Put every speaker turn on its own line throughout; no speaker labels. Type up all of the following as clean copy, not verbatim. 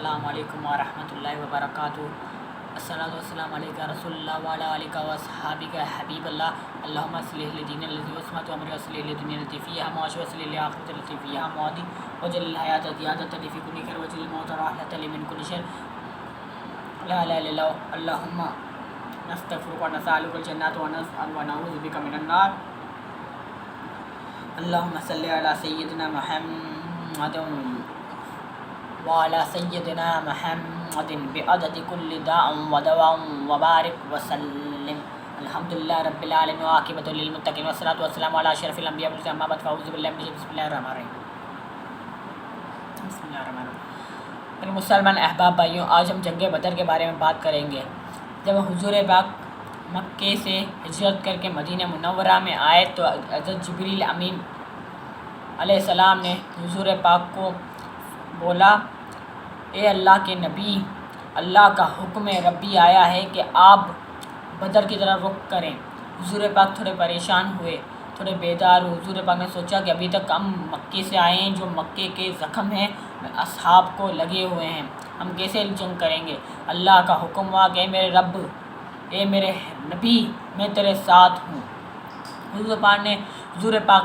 السلام علیکم ورحمۃ اللہ وبرکاتہ۔ الصلاۃ والسلام علیکہ رسول اللہ وعلی آلہ وصحابہ حبیب اللہ۔ اللہم صلی علی دین الذی وسمت و امر صلی علی دنیا التی فیہا معاش و صلی علی آخرت التی فیہا معادی وجل الحیات زیادۃ فی کل خیر وجل الموت راحۃ من کل شر لا الہ الا اللہ۔ اللہم نستغفرک و نسألک الجنۃ و نعوذ بک من النار۔ اللہم صلی علی سیدنا محمد وعلی سیدنا محمد بعدد کل داء و دواء وبارک وسلم۔ الحمدللہ رب العالمین وعاقبۃ للمتقین والصلاۃ والسلام علی اشرف الانبیاء والمرسلین اما بعد فاعوذ باللہ من الشیطان بسم اللہ الرحمن الرحیم۔ بسم اللہ الرحمن الرحیم۔ میرے مسلمان احباب بھائیوں، آج ہم جنگ بدر کے بارے میں بات کریں گے۔ جب حضور پاک مکے سے ہجرت کر کے مدینہ منورہ میں آئے تو حضرت جبریل امین علیہ السلام نے حضور پاک کو بولا، اے اللہ کے نبی، اللہ کا حکم ربی آیا ہے کہ آپ بدر کی طرف رخ کریں۔ حضور پاک تھوڑے پریشان ہوئے، تھوڑے بیدار ہوئے۔ حضور پاک نے سوچا کہ ابھی تک ہم مکے سے آئے ہیں، جو مکے کے زخم ہیں اصحاب کو لگے ہوئے ہیں، ہم کیسے جنگ کریں گے؟ اللہ کا حکم ہوا کہ اے میرے رب، اے میرے نبی، میں تیرے ساتھ ہوں۔ حضور پاک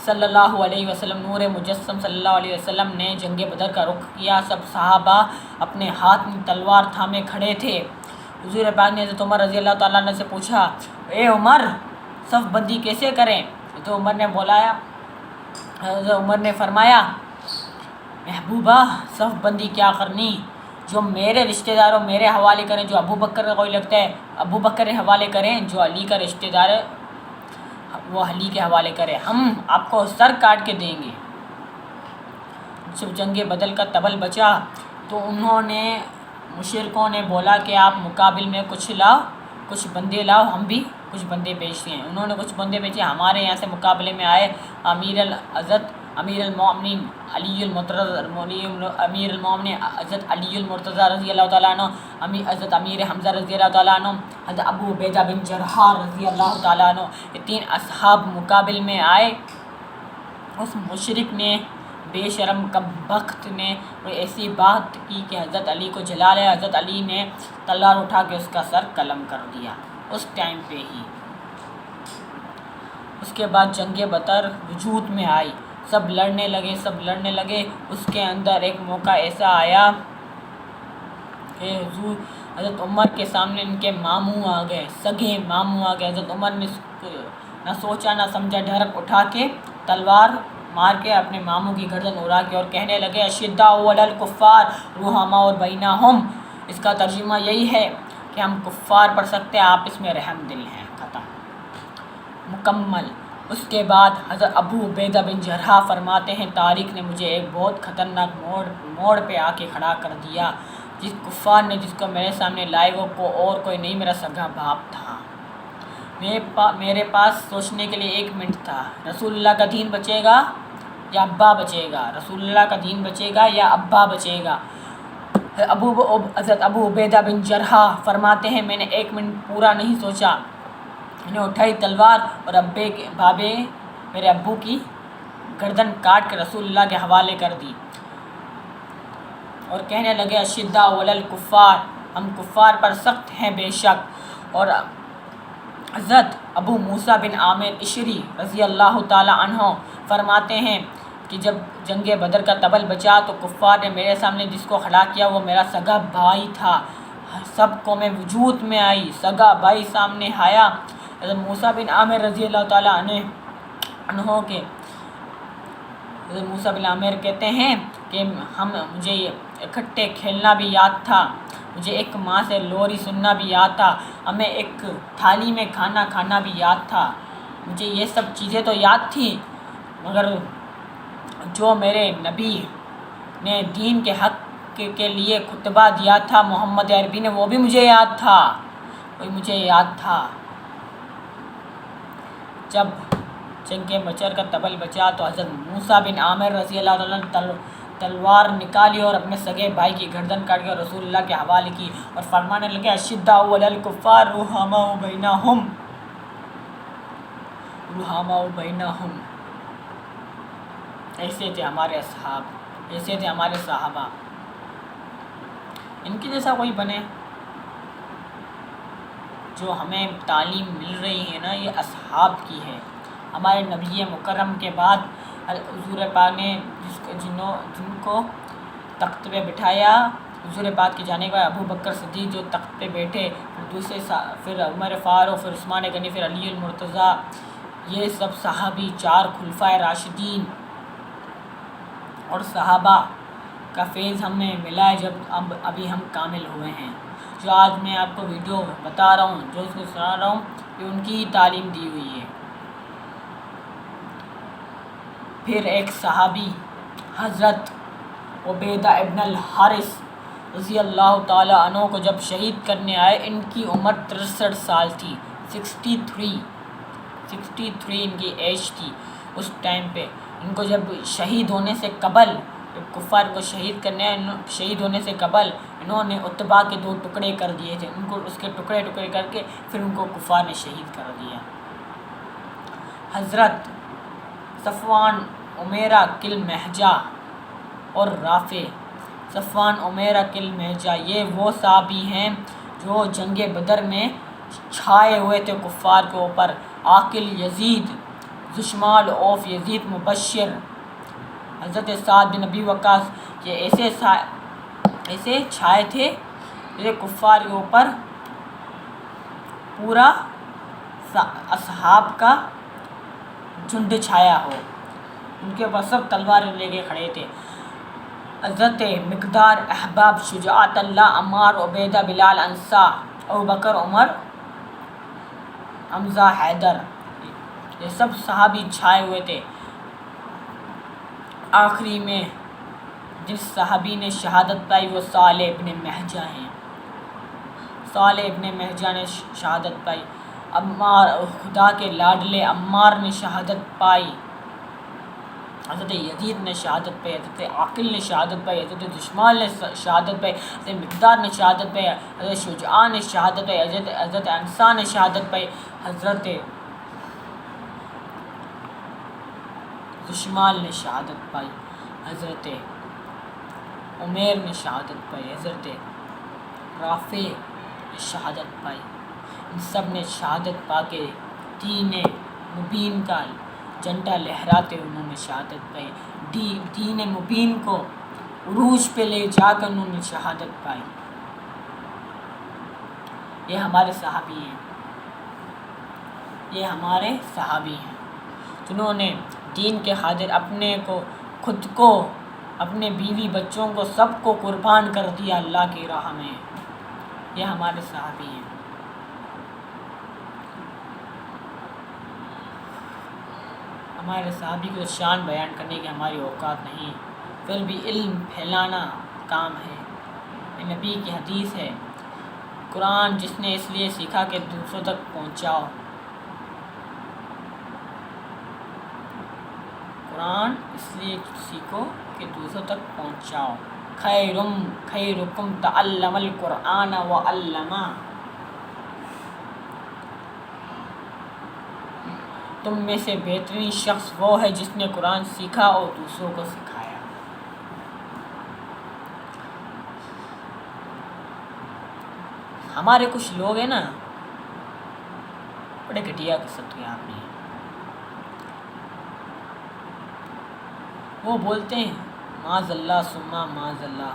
صلی اللہ علیہ وسلم، نور مجسم صلی اللہ علیہ وسلم نے جنگ بدر کا رخ کیا۔ سب صحابہ اپنے ہاتھ میں تلوار تھامے کھڑے تھے۔ حضور پاک نے حضرت عمر رضی اللہ تعالیٰ عنہ سے پوچھا، اے عمر، صف بندی کیسے کریں؟ تو حضرت عمر نے فرمایا، محبوبہ، صف بندی کیا کرنی؟ جو میرے رشتہ داروں میرے حوالے کریں، جو ابو بکر کا کوئی لگتا ہے ابو بکر کے حوالے کریں، جو علی کا رشتہ دار ہے وہ علی کے حوالے کرے، ہم آپ کو سر کاٹ کے دیں گے۔ جب جنگ بدر کا طبل بچا تو مشرکوں نے بولا کہ آپ مقابل میں کچھ بندے لاؤ، ہم بھی کچھ بندے بھیجتے ہیں۔ انہوں نے کچھ بندے بھیجے، ہمارے یہاں سے مقابلے میں آئے امیر المومنین حضرت علی المرتضیٰ رضی اللہ تعالیٰ عنہ، حضرت امیر حمزہ رضی اللہ تعالیٰ عنہ، حضرت ابو عبیدہ بن جراح رضی اللہ تعالیٰ عنہ، یہ تین اصحاب مقابل میں آئے۔ اس مشرک نے، بے شرم کمبخت نے ایسی بات کی کہ حضرت علی کو جلا لیا۔ حضرت علی نے تلوار اٹھا کے اس کا سر قلم کر دیا اس ٹائم پہ ہی۔ اس کے بعد جنگ بدر وجود میں آئی، سب لڑنے لگے۔ اس کے اندر ایک موقع ایسا آیا کہ حضرت عمر کے سامنے ان کے ماموں آ گئے، سگے ماموں آ گئے۔ حضرت عمر نے نہ سوچا نہ سمجھا، ڈھڑک اٹھا کے تلوار مار کے اپنے ماموں کی گردن اڑا کے اور کہنے لگے، اشداء علی الکفار رحماء بینہم۔ اس کا ترجمہ یہی ہے کہ ہم کفار پر سخت ہیں، آپس میں رحم دل ہیں۔ ختم، مکمل۔ اس کے بعد حضرت ابو عبیدہ بن جراح فرماتے ہیں، تاریخ نے مجھے ایک بہت خطرناک موڑ پہ آ کے کھڑا کر دیا۔ جس کفار نے جس کو میرے سامنے لائے وہ اور کوئی نہیں، میرا سگا باپ تھا۔ میرے پاس سوچنے کے لیے 1 منٹ تھا، رسول اللہ کا دین بچے گا یا ابا بچے گا؟ رسول اللہ کا دین بچے گا یا ابا بچے گا؟ حضرت ابو عبیدہ بن جراح فرماتے ہیں، میں نے 1 منٹ پورا نہیں سوچا، میں نے اٹھائی تلوار اور میرے ابو کی گردن کاٹ کے رسول اللہ کے حوالے کر دی اور کہنے لگے، اشداء علی الکفار، ہم کفار پر سخت ہیں بے شک۔ اور حضرت ابو موسیٰ بن عامر اشری رضی اللہ تعالیٰ عنہ فرماتے ہیں کہ جب جنگ بدر کا طبل بچا تو کفار نے میرے سامنے جس کو کھڑا کیا وہ میرا سگا بھائی تھا۔ سب کو میں وجود میں آئی، سگا بھائی سامنے آیا۔ حضرت موسیٰ بن عامر رضی اللہ تعالیٰ عنہ کے حضرت موسیٰ بن عامر کہتے ہیں کہ مجھے اکٹھے کھیلنا بھی یاد تھا، مجھے ایک ماں سے لوری سننا بھی یاد تھا، ہمیں ایک تھالی میں کھانا کھانا بھی یاد تھا، مجھے یہ سب چیزیں تو یاد تھیں، مگر جو میرے نبی نے دین کے حق کے لیے خطبہ دیا تھا محمد عربی نے، وہ بھی مجھے یاد تھا۔ جب جنگ بدر کا طبل بچا تو حضرت موسیٰ بن عامر رضی اللہ عنہ نے تلوار نکالی اور اپنے سگے بھائی کی گردن کاٹ کے رسول اللہ کے حوالے کی اور فرمانے لگے، اشداء علی الکفار رحماء بینہم۔ ایسے تھے ہمارے اصحاب، ایسے تھے ہمارے صحابہ۔ ان کی جیسا کوئی بنے. جو ہمیں تعلیم مل رہی ہے نا یہ اصحاب کی ہے. ہمارے نبی مکرم کے بعد حضور پاک نے جن کو تخت پہ بٹھایا، حضور پاک کے جانے کے بعد ابو بکر صدیق جو تخت پہ بیٹھے، پھر عمر فاروق، پھر عثمان غنی، پھر علی المرتضیٰ، یہ سب صحابی، 4 خلفائے راشدین اور صحابہ کا فیض ہمیں ملا ہے جب ابھی ہم کامل ہوئے ہیں. جو آج میں آپ کو ویڈیو بتا رہا ہوں، جو اس کو سنا رہا ہوں، یہ ان کی تعلیم دی ہوئی ہے. پھر ایک صحابی حضرت عبیدہ ابن الحارث رضی اللہ تعالیٰ عنہ کو جب شہید کرنے آئے، ان کی عمر 63 سال تھی. 63 ان کی ایج تھی اس ٹائم پہ. ان کو جب شہید ہونے سے قبل، کفار کو شہید ہونے سے قبل انہوں نے عتبہ کے 2 ٹکڑے کر دیے تھے. ان کو اس کے ٹکڑے کر کے پھر ان کو کفار نے شہید کر دیا. حضرت صفوان امیرہ کل مہجہ اور رافع. صفوان امیرہ کل مہجہ یہ وہ صحابی ہیں جو جنگ بدر میں چھائے ہوئے تھے کفار کے اوپر. عاقل یزید، زشمال اوف یزید مبشر، حضرت سعد بن ابی وقاص، یہ ایسے چھائے تھے جیسے کفار کے اوپر پورا اصحاب کا جھنڈ چھایا ہو. ان کے پاس سب تلواریں لے کے کھڑے تھے. حضرت مقدار، احباب، شجاعت اللہ، عمار، عبیدہ، بلال، انصار، ابوبکر، عمر، حمزہ، حیدر، یہ سب صحابی چھائے ہوئے تھے. آخری میں جس صحابی نے شہادت پائی وہ صالح ابن مہجہ ہیں. صالح ابن مہجہ نے شہادت پائی. عمار، خدا کے لاڈلے عمار نے شہادت پائی. حضرت یزید نے شہادت پائی. حضرت عاقل نے شہادت پائی. حضرت دشمال نے شہادت پائی. حضرت مقدار نے شہادت پائی. حضرت شجاع نے شہادت پائی. حضرت انصار نے شہادت پائی. حضرت دشمال نے شہادت پائی. حضرت عمیر نے شہادت پائی. حضرت رافع نے شہادت پائی. ان سب نے شہادت پا کے دین مبین کا جھنڈا لہراتے انہوں نے شہادت پائی. دین مبین کو عروج پہ لے جا کر انہوں نے شہادت پائی. یہ ہمارے صحابی ہیں. یہ ہمارے صحابی ہیں جنہوں نے دین کے خاطر اپنے کو، خود کو، اپنے بیوی بچوں کو، سب کو قربان کر دیا اللہ کی راہ میں. یہ ہمارے صحابی ہیں. ہمارے صحابی کو شان بیان کرنے کی ہماری اوقات نہیں، پھر بھی علم پھیلانا کام ہے. یہ نبی کی حدیث ہے، قرآن جس نے اس لیے سیکھا کہ دوسروں تک پہنچاؤ. قرآن اس لیے سیکھو کہ دوسروں تک پہنچاؤ. خیرکم تعلم القرآن وعلمہ. تم میں سے بہترین شخص وہ ہے جس نے قرآن سیکھا اور دوسروں کو سکھایا. ہمارے کچھ لوگ ہیں نا، بڑے گھٹیا قسم کے آدمی ہیں. وہ بولتے ہیں معاذ اللہ ثم معاذ اللہ،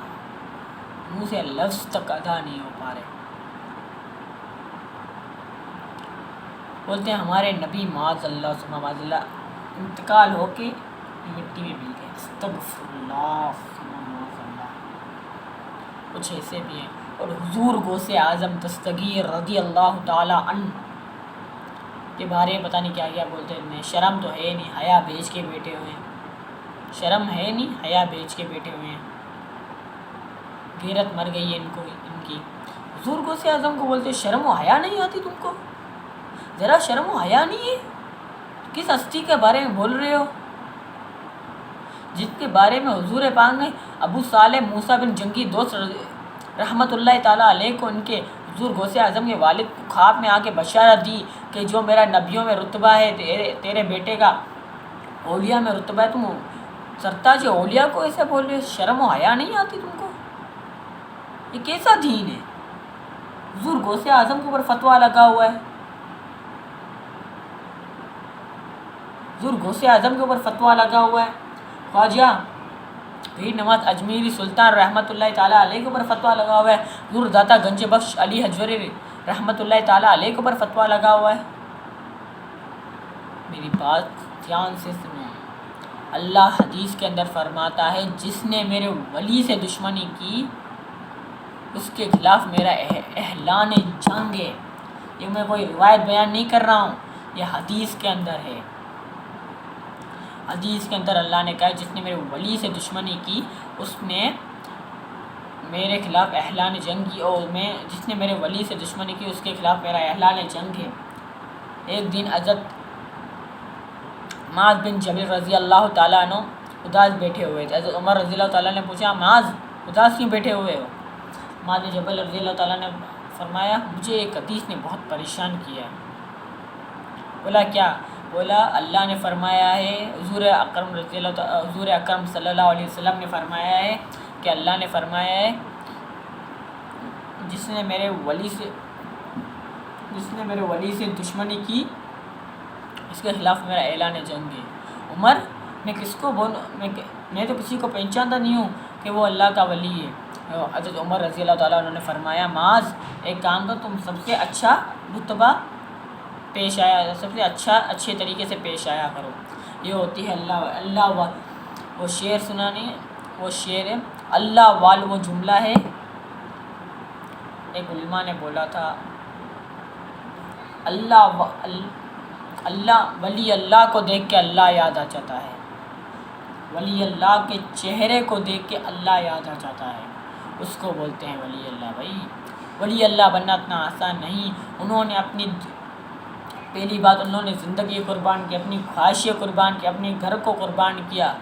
منہ سے لفظ تک ادا نہیں ہو پا رہے. بولتے ہیں ہمارے نبی معاذ اللہ ثم معاذ اللہ انتقال ہو کے مٹی میں مل گئے. استغفر اللہ ثم معاذ اللہ. کچھ ایسے بھی ہیں. اور حضور غوث اعظم دستگیر رضی اللہ تعالی عنہ کے بارے میں پتہ نہیں کیا کیا بولتے ہیں. شرم تو ہے نہیں، حیا بیچ کے بیٹھے ہوئے ہیں. شرم ہے نہیں، حیا بیچ کے بیٹھے ہوئے ہیں. غیرت مر گئی ہے ان کی. حضور غوث اعظم کو بولتے شرم و حیا نہیں آتی تم کو؟ ذرا شرم و حیا نہیں ہے؟ کس ہستی کے بارے میں بول رہے ہو جس کے بارے میں حضور پاک نے ابو صالح موسیٰ بن جنگی دوست رحمۃ اللہ تعالیٰ علیہ کو ان کے حضور غوث اعظم کے والد کو خواب میں آ کے بشارت دی کہ جو میرا نبیوں میں رتبہ ہے تیرے بیٹے کا اولیاء میں رتبہ ہے. تم سرتاج اولیاء کو ایسے بول رہے ہو؟ شرم و حیا نہیں آتی تم کو؟ یہ کیسا دین ہے؟ حضور غوث اعظم کے اوپر فتویٰ لگا ہوا ہے، حضور غوث اعظم کے اوپر فتویٰ لگا ہوا ہے، خواجہ پیر نواز اجمیری سلطان رحمۃ اللہ تعالیٰ علیہ کے اوپر فتویٰ لگا ہوا ہے، حضور داتا گنج بخش علی حجویری رحمۃ اللہ تعالیٰ علیہ کے اوپر فتویٰ لگا ہوا ہے۔ میری بات دھیان سے سنو، اللہ حدیث کے اندر فرماتا ہے جس نے میرے ولی سے دشمنی کی اس کے خلاف میرا اعلان جنگ ہے۔ یہ میں کوئی روایت بیان نہیں کر رہا ہوں، یہ حدیث کے اندر ہے۔ حدیث کے اندر اللہ نے کہا جس نے میرے ولی سے دشمنی کی اس نے میرے خلاف اعلان جنگ کی، اور جس نے میرے ولی سے دشمنی کی اس کے خلاف میرا اعلان جنگ ہے۔ ایک دن حضرت معاذ بن جبل رضی اللہ تعالیٰ عنہ اداس بیٹھے ہوئے تھے۔ حضرت عمر رضی اللہ تعالیٰ نے پوچھا معاذ اداس کیوں بیٹھے ہوئے ہو؟ معاذ بن جبل رضی اللہ تعالیٰ نے فرمایا مجھے ایک حدیث نے بہت پریشان کیا ہے۔ بولا کیا؟ بولا اللہ نے فرمایا ہے، حضور اکرم صلی اللہ علیہ وسلم نے فرمایا ہے کہ اللہ نے فرمایا ہے جس نے میرے ولی سے دشمنی کی اس کے خلاف میرا اعلان جنگ ہے۔ عمر میں کس کو بولوں؟ میں تو کسی کو پہچانتا نہیں ہوں کہ وہ اللہ کا ولی ہے۔ حضرت عمر رضی اللہ تعالیٰ عنہ نے فرمایا معاذ ایک کام کرو، تم سب سے اچھا رتبہ پیش آیا، سب سے اچھے طریقے سے پیش آیا کرو۔ یہ ہوتی ہے اللہ وہ شعر سنا نہیں، وہ شعر ہے اللہ وال، وہ جملہ ہے ایک علماء نے بولا تھا ولی اللہ کو دیکھ کے اللہ یاد آ جاتا ہے، ولی اللہ کے چہرے کو دیکھ کے اللہ یاد آ جاتا ہے، اس کو بولتے ہیں ولی اللہ۔ بھائی ولی اللہ بننا اتنا آسان نہیں۔ انہوں نے اپنی پہلی بات انہوں نے زندگی قربان کی، اپنی خواہشیں قربان کی، اپنے گھر کو قربان کیا،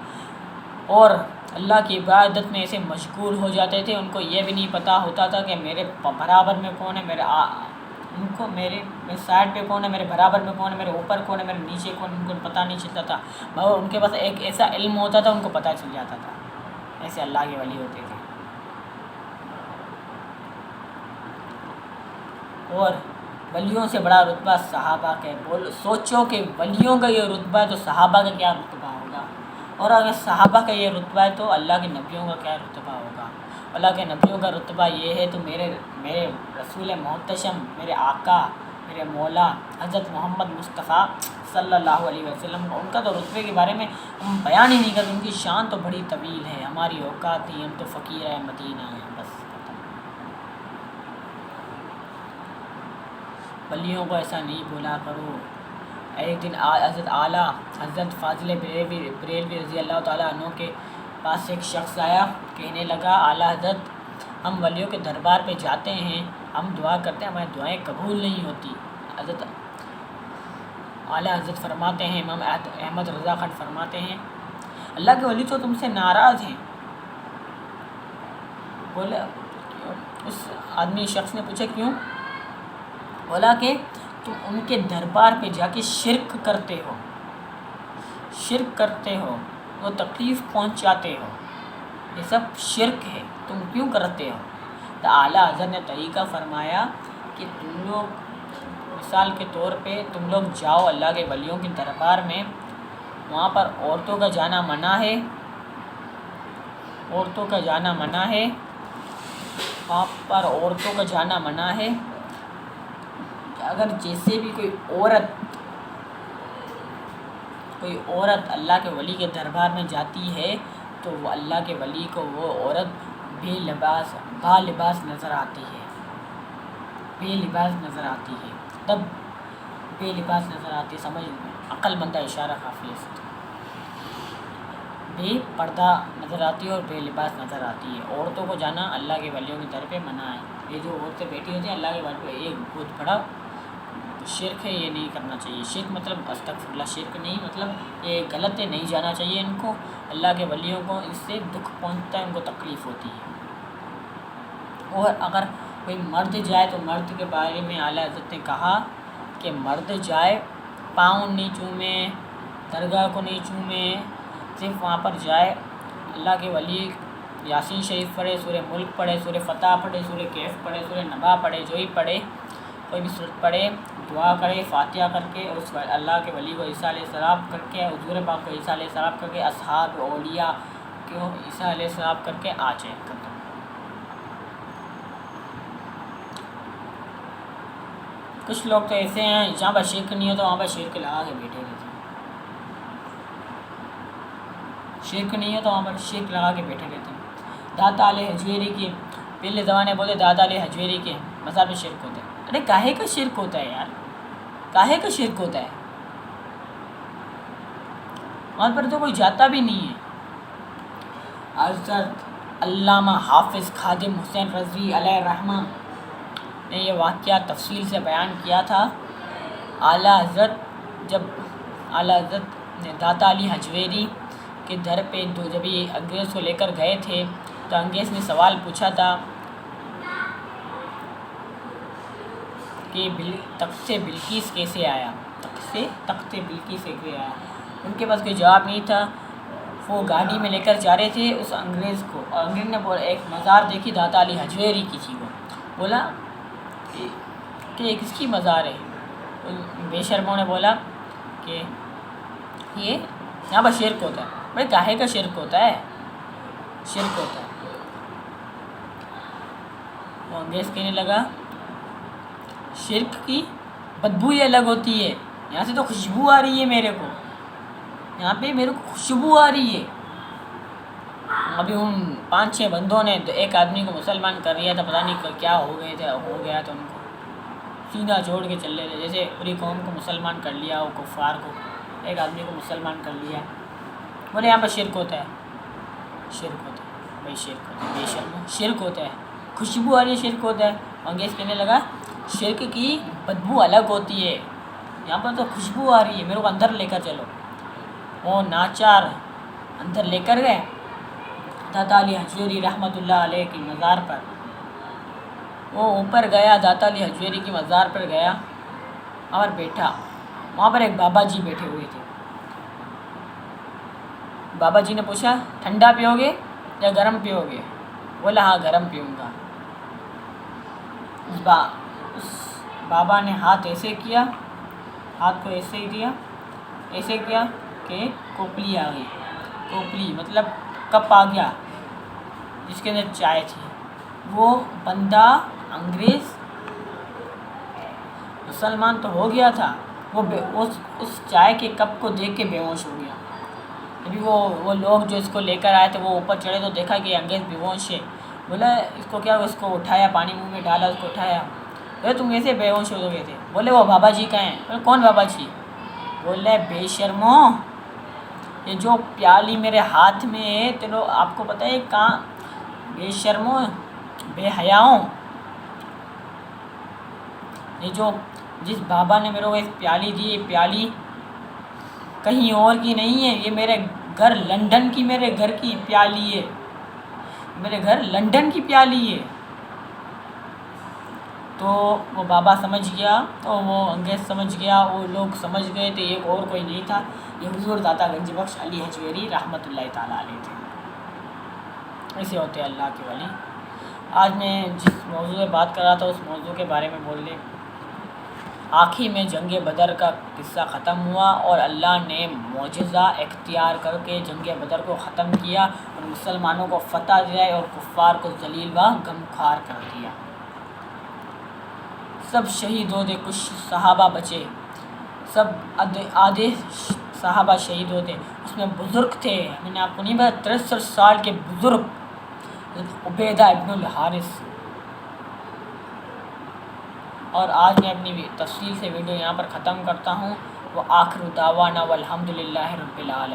اور اللہ کی عبادت میں ایسے مشغول ہو جاتے تھے ان کو یہ بھی نہیں پتہ ہوتا تھا کہ میرے برابر میں کون ہے، میرے سائڈ پہ کون ہے، میرے برابر میں کون ہے، میرے اوپر کون ہے، میرے نیچے کون، ان کو پتہ نہیں چلتا تھا۔ مگر ان کے پاس ایک ایسا علم ہوتا تھا ان کو پتہ چل جاتا تھا، ایسے اللہ کے ولی ہوتے تھے۔ اور ولیوں سے بڑا رتبہ صحابہ کا ہے۔ سوچو کہ ولیوں کا یہ رتبہ ہے تو صحابہ کا کیا رتبہ ہوگا، اور اگر صحابہ کا یہ رتبہ ہے تو اللہ کے نبیوں کا کیا رتبہ ہوگا۔ اللہ کے نبیوں کا رتبہ یہ ہے تو میرے رسول محتشم، میرے آقا، میرے مولا حضرت محمد مصطفیٰ صلی اللہ علیہ وسلم، ان کا تو رتبے کے بارے میں ہم بیان ہی نہیں کرتے، ان کی شان تو بڑی طویل ہے، ہماری اوقات نہیں، ہم تو فقیر ہیں، مدینہ ہیں بس۔ ولیوں کو ایسا نہیں بولا کرو۔ ایک دن حضرت فاضل بریلوی رضی اللہ تعالیٰ عنہ کے پاس ایک شخص آیا، کہنے لگا اعلیٰ حضرت ہم ولیوں کے دربار پہ جاتے ہیں، ہم دعا کرتے ہیں، ہماری دعائیں قبول نہیں ہوتی۔ اعلیٰ حضرت فرماتے ہیں، امام احمد رضا خان فرماتے ہیں اللہ کے ولی تو تم سے ناراض ہیں۔ بولا اس آدمی شخص نے پوچھا کیوں؟ بولا کہ تم ان کے دربار پہ جا کے شرک کرتے ہو، وہ تکلیف پہنچاتے ہو، یہ سب شرک ہے، تم کیوں کرتے ہو؟ تو اعلیٰ حضرت نے طریقہ فرمایا کہ تم لوگ مثال کے طور پہ تم لوگ جاؤ اللہ کے ولیوں کے دربار میں، وہاں پر عورتوں کا جانا منع ہے، وہاں پر عورتوں کا جانا منع ہے۔ اگر جیسے بھی کوئی عورت اللہ کے ولی کے دربار میں جاتی ہے تو وہ اللہ کے ولی کو وہ عورت با لباس نظر آتی ہے، تب بے لباس نظر آتی ہے، سمجھ عقل مندہ اشارہ کافی ہے، بے پردہ نظر آتی ہے اور بے لباس نظر آتی ہے۔ عورتوں کو جانا اللہ کے ولیوں کی در پہ منع ہے۔ یہ جو عورتیں بیٹھی ہوتی ہیں اللہ کے ولی پہ، ایک بہت بڑا شرک ہے، یہ نہیں کرنا چاہیے۔ شرک مطلب استغفر اللہ، شرک نہیں مطلب یہ غلط ہے، نہیں جانا چاہیے ان کو۔ اللہ کے ولیوں کو اس سے دکھ پہنچتا ہے، ان کو تکلیف ہوتی ہے۔ اور اگر کوئی مرد جائے تو مرد کے بارے میں اعلیٰ حضرت نے کہا کہ مرد جائے پاؤں نہیں چومے، درگاہ کو نہیں چومے، صرف وہاں پر جائے اللہ کے ولی یاسین شریف پڑھے، سورہ ملک پڑھے، سورہ فتح پڑھے، سورہ کہف پڑھے، سورہ نبا پڑھے، جو ہی پڑھے کوئی بھی صورت پڑھے، دعا کرے فاتحہ کر کے، اس اللہ کے ولی کو عیسیٰ علیہ السلام کر کے، حضور پاک کو عیسیٰ علیہ السلام کر کے، اصحاب اولیاء کو عیسیٰ علیہ السلام کر کے آ جائے ختم۔ کچھ لوگ تو ایسے ہیں جہاں پر شرک نہیں ہوتا وہاں پر شرک لگا کے بیٹھے رہتے ہیں، شرک نہیں ہے تو وہاں پر شرک لگا کے بیٹھے رہتے ہیں۔ داتا علیہ حجویری کے پہلے زمانے بولے داتا علیہ حجویری کے مزار میں شرک ہوتا ہے۔ ارے کاہے کا شرک ہوتا ہے یار، کاہے کا شرک ہوتا ہے؟ وہاں پر تو کوئی جاتا بھی نہیں ہے۔ حضرت علامہ حافظ خادم حسین رضوی علیہ الرحمہ نے یہ واقعہ تفصیل سے بیان کیا تھا۔ اعلیٰ حضرت نے داتا علی حجویری کے در پہ جب یہ انگریز کو لے کر گئے تھے تو انگریز نے سوال پوچھا تھا کہ تخت بلقیس کیسے آیا، تخت بلقیس کیسے آیا؟ ان کے پاس کوئی جواب نہیں تھا۔ وہ گاڑی میں لے کر جا رہے تھے اس انگریز کو، اور انگریز نے بولا ایک مزار دیکھی داتا علی حجویری کی تھی، وہ بولا کہ یہ کس کی مزار ہے؟ بے شرموں نے بولا کہ یہ یہاں پر شرک ہوتا ہے۔ بھائی کاہے کا شرک ہوتا ہے؟ شرک ہوتا ہے۔ وہ انگریز کہنے لگا شرک کی بدبو ہی الگ ہوتی ہے، یہاں سے تو خوشبو آ رہی ہے میرے کو، یہاں پہ میرے کو خوشبو آ رہی ہے۔ ابھی ان 5-6 بندوں نے ایک آدمی کو مسلمان کر لیا تھا، پتہ نہیں کیا ہو گیا تھا ان کو، سینہ جوڑ کے چل رہے تھے، جیسے پوری قوم کو مسلمان کر لیا ہو، کفار کو ایک آدمی کو مسلمان کر لیا۔ بولے یہاں پر شرک ہوتا ہے، شرک ہوتا ہے بھائی، شرک ہوتا ہے، بے شرم شرک ہوتا ہے، خوشبو آ رہی ہے شرک ہوتا ہے۔ انگریز کہنے لگا شرک کی بدبو الگ ہوتی ہے، یہاں پر تو خوشبو آ رہی ہے، میرے کو اندر لے کر چلو۔ وہ ناچار اندر لے کر گئے داتا علی حجویری رحمۃ اللہ علیہ کی مزار پر۔ وہ اوپر گیا، داتا علی حجویری کی مزار پر گیا اور بیٹھا، وہاں پر ایک بابا جی بیٹھے ہوئے تھے۔ بابا جی نے پوچھا ٹھنڈا پیو گے یا گرم پیو گے؟ بولا ہاں گرم پیوں گا۔ اس بابا نے ہاتھ ایسے کیا، ہاتھ کو ایسے ہی دیا، ایسے کیا کہ کوپلی آ گئی، کوپلی مطلب کپ آ گیا جس کے اندر چائے تھی۔ وہ بندہ انگریز مسلمان تو ہو گیا تھا، وہ اس چائے کے کپ کو دیکھ کے بے ہوش ہو گیا۔ ابھی وہ لوگ جو اس کو لے کر آئے تھے وہ اوپر چڑھے تو دیکھا کہ انگریز بے ہوش ہے۔ بولا اس کو کیا، اس کو اٹھایا، پانی منہ میں ڈالا، اس کو اٹھایا۔ بولے تم ایسے بے ہوش ہو گئے تھے؟ بولے وہ بابا جی کہیں۔ بولے کون بابا جی؟ بولے بے شرمو، یہ جو پیالی میرے ہاتھ میں ہے چلو آپ کو پتہ ہے کہاں، بے شرمو بے حیاؤں، یہ جو جس بابا نے میرے کو ایک پیالی دی، یہ پیالی کہیں اور کی نہیں ہے، یہ میرے گھر لنڈن کی، میرے گھر کی پیالی ہے، میرے گھر لنڈن کی پیالی ہے۔ تو وہ بابا سمجھ گیا، اور وہ انگریز سمجھ گیا، وہ لوگ سمجھ گئے تھے یہ اور کوئی نہیں تھا، یہ حضور داتا گنج بخش علی حجویری رحمۃ اللہ تعالیٰ علیہ تھے۔ ایسے ہوتے ہیں اللہ کے ولی۔ آج میں جس موضوع سے بات کر رہا تھا اس موضوع کے بارے میں بول لیں۔ آخر میں جنگ بدر کا قصہ ختم ہوا اور اللہ نے معجزہ اختیار کر کے جنگ بدر کو ختم کیا اور مسلمانوں کو فتح دلائی اور کفار کو ذلیل و غمخوار کر دیا۔ سب شہید ہوتے، کچھ صحابہ بچے، سب آدھے صحابہ شہید ہوتے، اس میں بزرگ تھے، میں نے آپ کو نہیں بتا 63 سال کے بزرگ عبیدہ ابن الحارث۔ اور آج میں اپنی تفصیل سے ویڈیو یہاں پر ختم کرتا ہوں۔ وہ آخر دعوانا والحمد للہ رب العالمین۔